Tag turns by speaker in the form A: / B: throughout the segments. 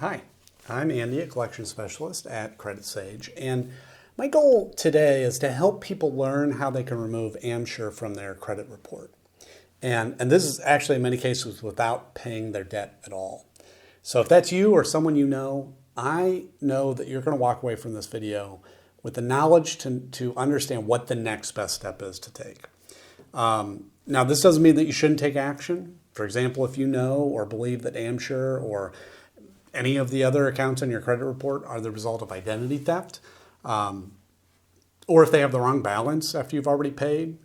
A: Hi, I'm Andy, a collection specialist at Credit Sage, and my goal today is to help people learn how they can remove AmSher from their credit report. And this is actually in many cases without paying their debt at all. So if that's you or someone you know, I know that you're going to walk away from this video with the knowledge to understand what the next best step is to take. Now, this doesn't mean that you shouldn't take action. For example, if you know or believe that AmSher or any of the other accounts on your credit report are the result of identity theft, or if they have the wrong balance after you've already paid,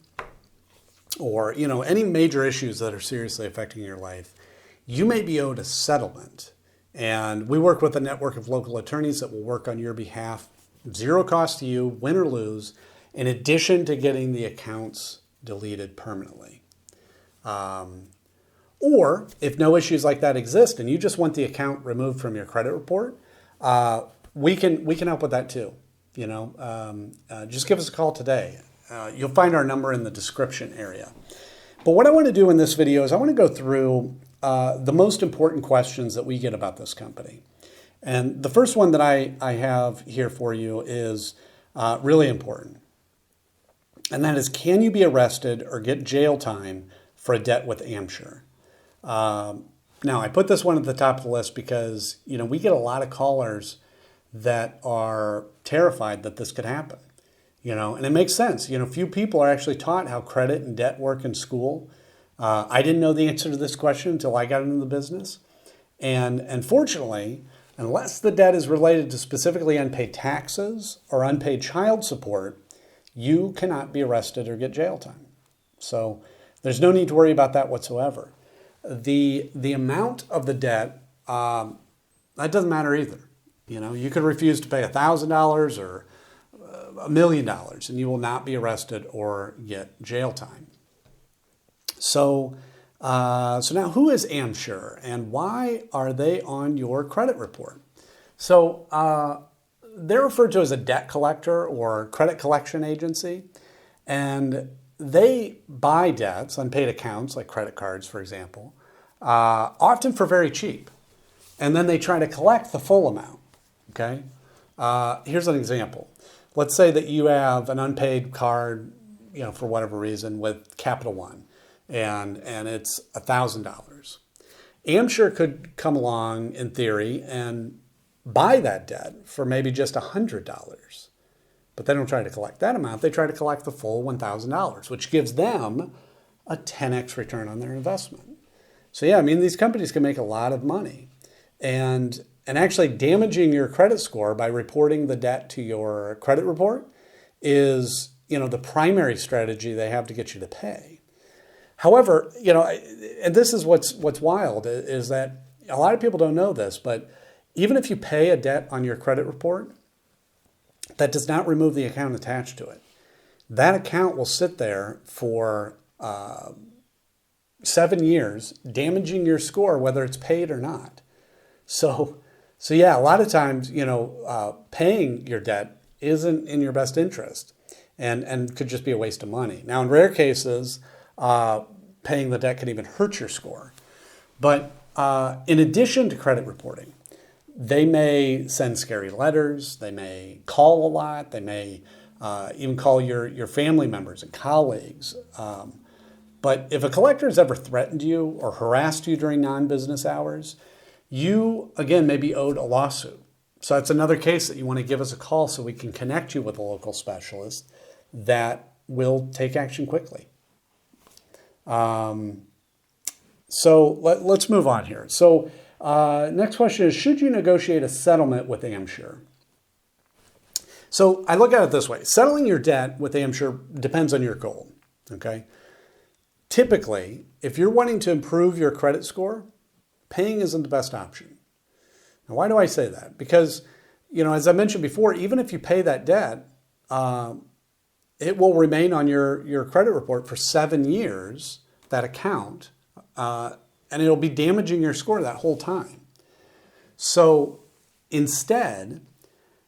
A: or any major issues that are seriously affecting your life, you may be owed a settlement. And we work with a network of local attorneys that will work on your behalf, zero cost to you, win or lose, in addition to getting the accounts deleted permanently. Or if no issues like that exist and you just want the account removed from your credit report, we can help with that too. Just give us a call today. You'll find our number in the description area. But what I want to do in this video is I want to go through the most important questions that we get about this company. And the first one that I have here for you is really important. And that is, can you be arrested or get jail time for a debt with AmSher? Now, I put this one at the top of the list because, we get a lot of callers that are terrified that this could happen, and it makes sense. Few people are actually taught how credit and debt work in school. I didn't know the answer to this question until I got into the business. And fortunately, unless the debt is related to specifically unpaid taxes or unpaid child support, you cannot be arrested or get jail time. So there's no need to worry about that whatsoever. The amount of the debt, that doesn't matter either. You could refuse to pay $1,000 or $1 million and you will not be arrested or get jail time. So now who is AmSher and why are they on your credit report? So they're referred to as a debt collector or credit collection agency, and they buy debts, unpaid accounts like credit cards, for example, often for very cheap. And then they try to collect the full amount, okay? Here's an example. Let's say that you have an unpaid card, for whatever reason with Capital One, and it's $1,000. AmSher could come along, in theory, and buy that debt for maybe just $100. But they don't try to collect that amount. They try to collect the full $1,000, which gives them a 10x return on their investment. So yeah, these companies can make a lot of money. And actually damaging your credit score by reporting the debt to your credit report is, the primary strategy they have to get you to pay. However, and this is what's wild, is that a lot of people don't know this, but even if you pay a debt on your credit report, that does not remove the account attached to it. That account will sit there for 7 years, damaging your score, whether it's paid or not. So yeah, a lot of times, paying your debt isn't in your best interest and could just be a waste of money. Now, in rare cases, paying the debt can even hurt your score. But in addition to credit reporting, they may send scary letters, they may call a lot, they may even call your family members and colleagues. But if a collector has ever threatened you or harassed you during non-business hours, you, again, may be owed a lawsuit. So that's another case that you want to give us a call so we can connect you with a local specialist that will take action quickly. So let's move on here. So next question is, should you negotiate a settlement with AmSher? So I look at it this way. Settling your debt with AmSher depends on your goal, okay? Typically, if you're wanting to improve your credit score, paying isn't the best option. Now, why do I say that? Because, as I mentioned before, even if you pay that debt, it will remain on your credit report for 7 years, that account, and it'll be damaging your score that whole time. So instead,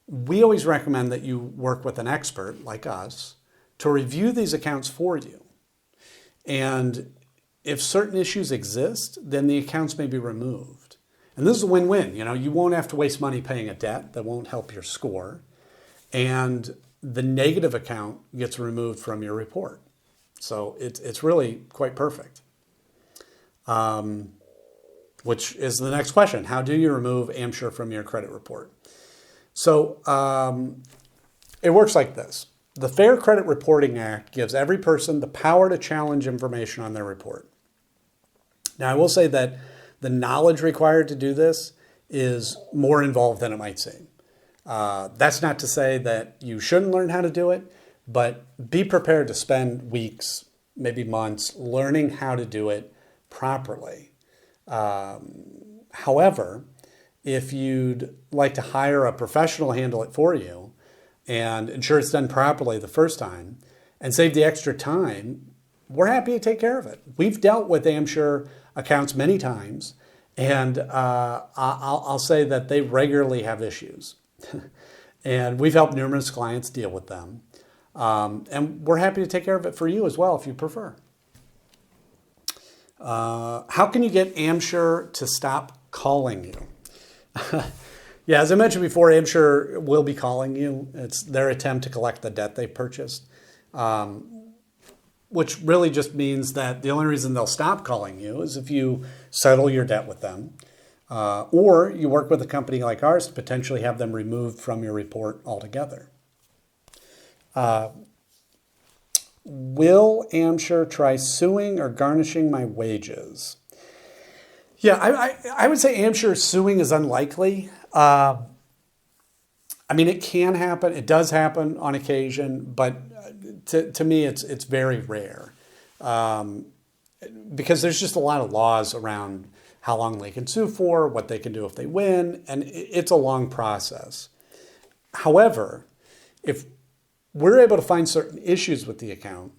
A: we always recommend that you work with an expert like us to review these accounts for you. And if certain issues exist, then the accounts may be removed. And this is a win-win. You know, you won't have to waste money paying a debt that won't help your score. And the negative account gets removed from your report. So it's really quite perfect. Which is the next question. How do you remove AmSher from your credit report? So it works like this. The Fair Credit Reporting Act gives every person the power to challenge information on their report. Now, I will say that the knowledge required to do this is more involved than it might seem. That's not to say that you shouldn't learn how to do it, but be prepared to spend weeks, maybe months, learning how to do it properly. However, if you'd like to hire a professional to handle it for you and ensure it's done properly the first time and save the extra time, we're happy to take care of it. We've dealt with AmSher accounts many times, and I'll say that they regularly have issues. And we've helped numerous clients deal with them. And we're happy to take care of it for you as well if you prefer. How can you get AmSher to stop calling you? Yeah, as I mentioned before, AmSher will be calling you. It's their attempt to collect the debt they purchased, which really just means that the only reason they'll stop calling you is if you settle your debt with them, or you work with a company like ours to potentially have them removed from your report altogether. Will AmSher try suing or garnishing my wages? Yeah, I would say AmSher suing is unlikely. I mean, it can happen. It does happen on occasion, but to me, it's very rare because there's just a lot of laws around how long they can sue for, what they can do if they win, and it's a long process. However, if we're able to find certain issues with the account,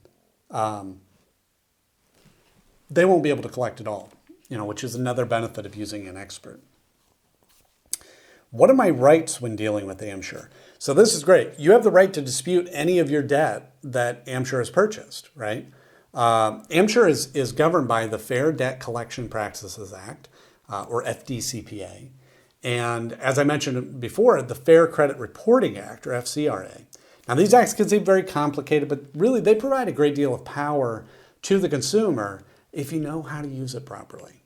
A: they won't be able to collect it all, which is another benefit of using an expert. What are my rights when dealing with AmSher? So this is great. You have the right to dispute any of your debt that AmSher has purchased, right? AmSher is governed by the Fair Debt Collection Practices Act, or FDCPA. And as I mentioned before, the Fair Credit Reporting Act, or FCRA. Now, these acts can seem very complicated, but really they provide a great deal of power to the consumer if you know how to use it properly.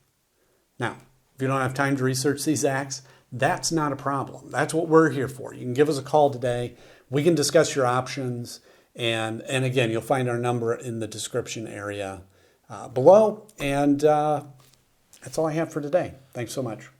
A: Now, if you don't have time to research these acts, that's not a problem. That's what we're here for. You can give us a call today. We can discuss your options. And again, you'll find our number in the description area below. And that's all I have for today. Thanks so much.